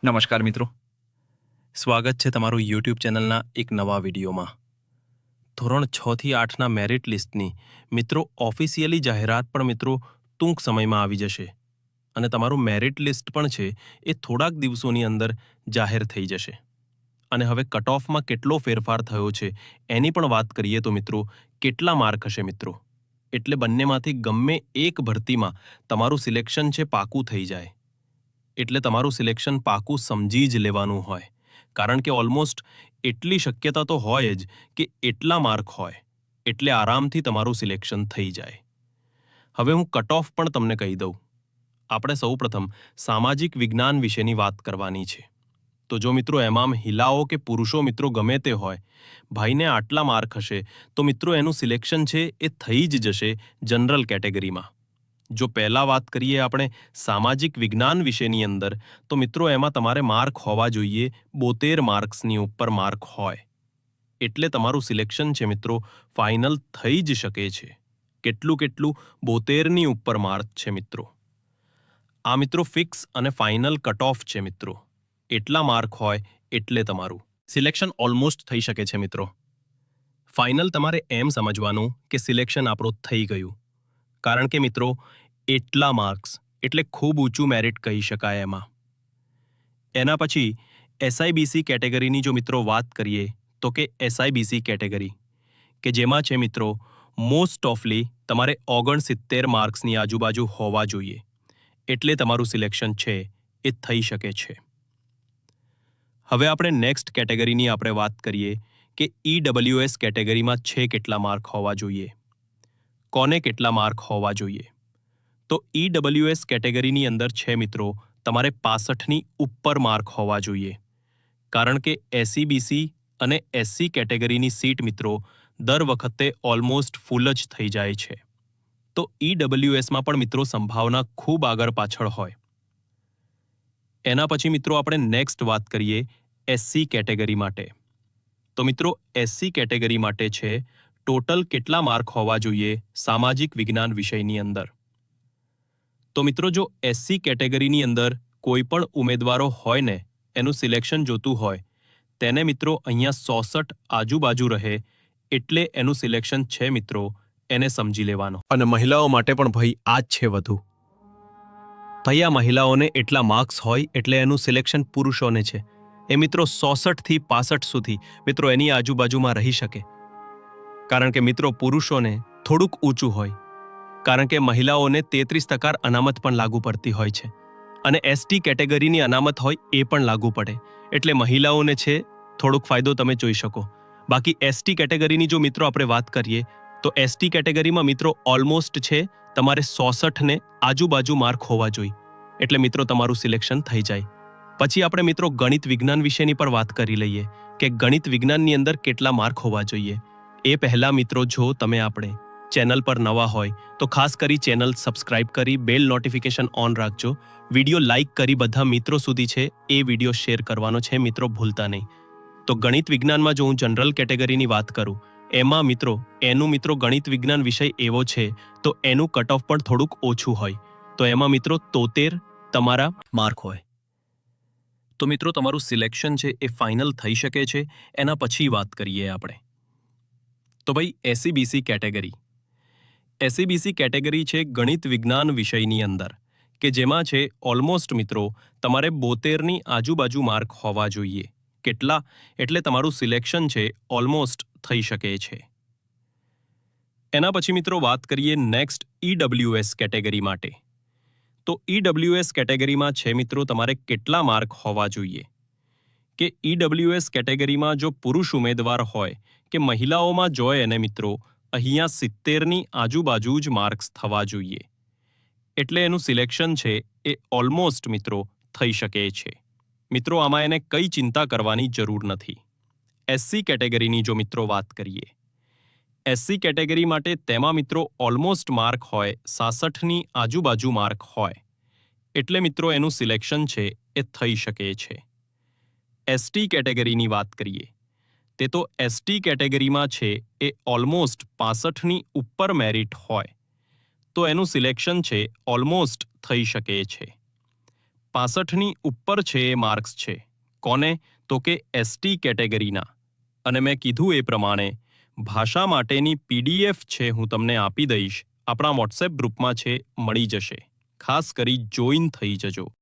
નમસ્કાર મિત્રો. સ્વાગત છે તમારું યુટ્યુબ ચેનલના એક નવા વિડીયોમાં. ધોરણ 6 થી 8ના મેરિટ લિસ્ટની મિત્રો ઓફિશિયલી જાહેરાત પણ મિત્રો ટૂંક સમયમાં આવી જશે અને તમારું મેરિટ લિસ્ટ પણ છે એ થોડાક દિવસોની અંદર જાહેર થઈ જશે. અને હવે કટ ઓફમાં કેટલો ફેરફાર થયો છે એની પણ વાત કરીએ તો મિત્રો કેટલા માર્ક હશે મિત્રો, એટલે બંનેમાંથી ગમે એક ભરતીમાં તમારું સિલેક્શન છે પાકું થઈ જાય. એટલે તમારું સિલેક્શન પાકું સમજી જ લેવાનું હોય, કારણ કે ઓલમોસ્ટ એટલી શક્યતા તો હોય જ કે એટલા માર્ક હોય એટલે આરામથી તમારું સિલેક્શન થઈ જાય. હવે હું કટ ઓફ પણ તમને કહી દઉં. આપણે સૌપ્રથમ સામાજિક વિજ્ઞાન વિશેની વાત કરવાની છે. તો જો મિત્રો એમાં મહિલાઓ કે પુરુષો મિત્રો ગમે તે હોય, ભાઈને આટલા માર્ક હશે તો મિત્રો એનું સિલેક્શન છે એ થઈ જ જશે જનરલ કેટેગરીમાં. જો પહેલા વાત કરીએ આપણે સામાજિક વિજ્ઞાન વિષયની અંદર, તો મિત્રો એમાં તમારે માર્ક હોવા જોઈએ 72 માર્ક્સની ઉપર માર્ક હોય એટલે તમારું સિલેક્શન છે મિત્રો ફાઇનલ થઈ જ શકે છે. કેટલું 72ની ઉપર માર્ક છે મિત્રો. આ મિત્રો ફિક્સ અને ફાઇનલ કટ ઓફ છે મિત્રો. એટલા માર્ક હોય એટલે તમારું સિલેક્શન ઓલમોસ્ટ થઈ શકે છે મિત્રો. ફાઇનલ તમારે એમ સમજવાનું કે સિલેક્શન આપણું થઈ ગયું, કારણ કે મિત્રો એટલા માર્ક્સ એટલે ખૂબ ઊંચું મેરિટ કહી શકાય એમાં. એના પછી એસઆઈબીસી કેટેગરીની જો મિત્રો વાત કરીએ તો કે એસઆઈબીસી કેટેગરી કે જેમાં છે મિત્રો મોસ્ટ ઓફલી તમારે 69 માર્ક્સની આજુબાજુ હોવા જોઈએ એટલે તમારું સિલેક્શન છે એ થઈ શકે છે. હવે આપણે નેક્સ્ટ કેટેગરીની આપણે વાત કરીએ કે ઈડબ્લ્યુએસ કેટેગરીમાં છે કેટલા માર્ક હોવા જોઈએ, કોને કેટલા માર્ક હોવા જોઈએ. તો ઈડબ્લ્યુએસ કેટેગરીની અંદર છે મિત્રો તમારે 65ની ઉપર માર્ક હોવા જોઈએ, કારણ કે એસસીબીસી અને એસસી કેટેગરીની સીટ મિત્રો દર વખતે ઓલમોસ્ટ ફૂલ જ થઈ જાય છે. તો ઈડબ્લ્યુએસમાં પણ મિત્રો સંભાવના ખૂબ આગળ પાછળ હોય. એના પછી મિત્રો આપણે નેક્સ્ટ વાત કરીએ એસસી કેટેગરી માટે. તો મિત્રો એસસી કેટેગરી માટે છે ટોટલ કેટલા માર્ક હોવા જોઈએ સામાજિક વિજ્ઞાન વિષયની અંદર. તો મિત્રો જો એસસી કેટેગરીની અંદર કોઈ પણ ઉમેદવારો હોય ને એનું સિલેક્શન જોતું હોય, તેને મિત્રો અહીંયા 66 આજુબાજુ રહે એટલે એનું સિલેક્શન છે મિત્રો એને સમજી લેવાનો. અને મહિલાઓ માટે પણ ભાઈ આ જ છે વધુ. ભાઈ આ મહિલાઓને એટલા માર્ક્સ હોય એટલે એનું સિલેક્શન પુરુષોને છે એ મિત્રો 66 થી 65 સુધી મિત્રો એની આજુબાજુમાં રહી શકે, કારણ કે મિત્રો પુરુષોને થોડુંક ઊંચું હોય, કારણ કે મહિલાઓને 33% અનામત પણ લાગુ પડતી હોય છે અને એસટી કેટેગરીની અનામત હોય એ પણ લાગુ પડે એટલે મહિલાઓને છે થોડુંક ફાયદો તમે જોઈ શકો. બાકી એસટી કેટેગરીની જો મિત્રો આપણે વાત કરીએ તો એસટી કેટેગરીમાં મિત્રો ઓલમોસ્ટ છે તમારે 66ને આજુબાજુ માર્ક હોવા જોઈએ એટલે મિત્રો તમારું સિલેક્શન થઈ જાય. પછી આપણે મિત્રો ગણિત વિજ્ઞાન વિશેની પર વાત કરી લઈએ કે ગણિત વિજ્ઞાનની અંદર કેટલા માર્ક હોવા જોઈએ. એ પહેલા મિત્રો જો તમે આપણે ચેનલ પર નવા હોય તો ખાસ કરી ચેનલ સબસ્ક્રાઇબ કરી બેલ નોટિફિકેશન ઓન રાખજો. વિડીયો લાઇક કરી બધા મિત્રો સુધી છે એ વિડીયો શેર કરવાનો છે મિત્રો, ભૂલતા નહીં. તો ગણિત વિજ્ઞાનમાં જો હું જનરલ કેટેગરીની વાત કરું એમાં મિત્રો એનું મિત્રો ગણિત વિજ્ઞાન વિષય એવો છે તો એનું કટ ઓફ પણ થોડુંક ઓછું હોય, તો એમાં મિત્રો 73 તમારા માર્ક હોય તો મિત્રો તમારું સિલેક્શન છે એ ફાઇનલ થઈ શકે છે. એના પછી વાત કરીએ આપણે તો ભાઈ એસસીબીસી કેટેગરી. એસસીબીસી કેટેગરી છે ગણિત વિજ્ઞાન વિષયની અંદર કે જેમાં છે ઓલમોસ્ટ મિત્રો તમારે 72ની આજુબાજુ માર્ક હોવા જોઈએ. કેટલા એટલે તમારું સિલેક્શન છે ઓલમોસ્ટ થઈ શકે છે. એના પછી મિત્રો વાત કરીએ નેક્સ્ટ ઈડબ્લ્યુએસ કેટેગરી માટે. તો ઈડબ્લ્યુએસ કેટેગરીમાં છે મિત્રો તમારે કેટલા માર્ક હોવા જોઈએ કે ઈડબ્લ્યુએસ કેટેગરીમાં જો પુરુષ ઉમેદવાર હોય કે મહિલાઓમાં જોઈએ એને મિત્રો અહીંયા 70ની આજુબાજુ જ માર્ક્સ થવા જોઈએ એટલે એનું સિલેક્શન છે એ ઓલમોસ્ટ મિત્રો થઈ શકે છે. મિત્રો આમાં એને કંઈ ચિંતા કરવાની જરૂર નથી. એસસી કેટેગરીની જો મિત્રો વાત કરીએ, એસસી કેટેગરી માટે તેમાં મિત્રો ઓલમોસ્ટ માર્ક હોય 66ની આજુબાજુ માર્ક હોય એટલે મિત્રો એનું સિલેક્શન છે એ થઈ શકે છે. એસટી કેટેગરીની વાત કરીએ તે તો એસટી કેટેગરીમાં છે એ ઓલમોસ્ટ 65ની ઉપર મેરિટ હોય તો એનું સિલેક્શન છે ઓલમોસ્ટ થઈ શકે છે. 65ની ઉપર છે એ માર્ક્સ છે. કોને? તો કે એસટી કેટેગરીના. અને મેં કીધું એ પ્રમાણે ભાષા માટેની પીડીએફ છે, હું તમને આપી દઈશ. આપણા વોટ્સએપ ગ્રુપમાં છે, મળી જશે. ખાસ કરી જોઈન થઈ જજો.